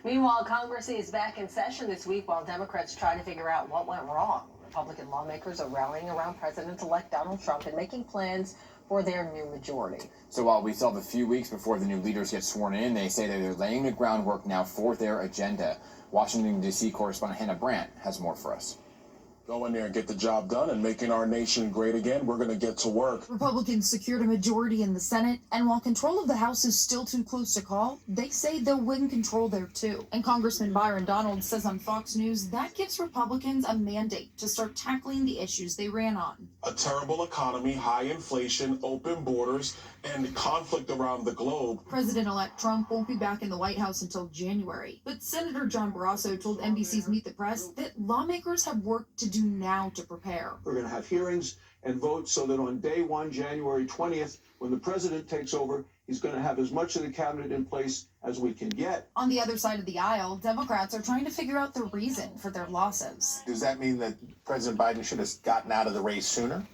Meanwhile, Congress is back in session this week while Democrats try to figure out what went wrong. Republican lawmakers are rallying around President-elect Donald Trump and making plans for their new majority. So while we still have a few weeks before the new leaders get sworn in, they say that they're laying the groundwork now for their agenda. Washington, D.C. correspondent Hannah Brandt has more for us. Go in there and get the job done and making our nation great again. We're going to get to work. Republicans secured a majority in the Senate, and while control of the House is still too close to call, they say they'll win control there too. And Congressman Byron Donalds says on Fox News that gives Republicans a mandate to start tackling the issues they ran on. A terrible economy, high inflation, open borders, and conflict around the globe. President-elect Trump won't be back in the White House until January, but Senator John Barrasso told NBC's Meet the Press that lawmakers have work to do now to prepare. We're going to have hearings and votes so that on day one, January 20th, when the president takes over, he's going to have as much of the cabinet in place as we can get. On the other side of the aisle, Democrats are trying to figure out the reason for their losses. Does that mean that President Biden should have gotten out of the race sooner?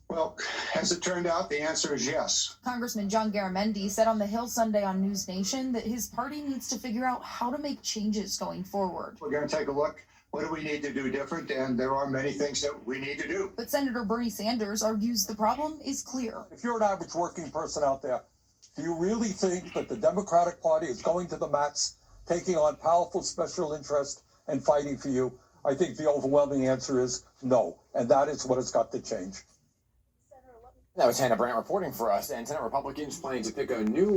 Well, as it turned out, the answer is yes. Congressman John Garamendi said on the Hill Sunday on News Nation that his party needs to figure out how to make changes going forward. We're going to take a look. What do we need to do different? And there are many things that we need to do. But Senator Bernie Sanders argues the problem is clear. If you're an average working person out there, do you really think that the Democratic Party is going to the mats, taking on powerful special interests and fighting for you? I think the overwhelming answer is no, and that is what has got to change. That was Hannah Brandt reporting for us, and Senate Republicans planning to pick a new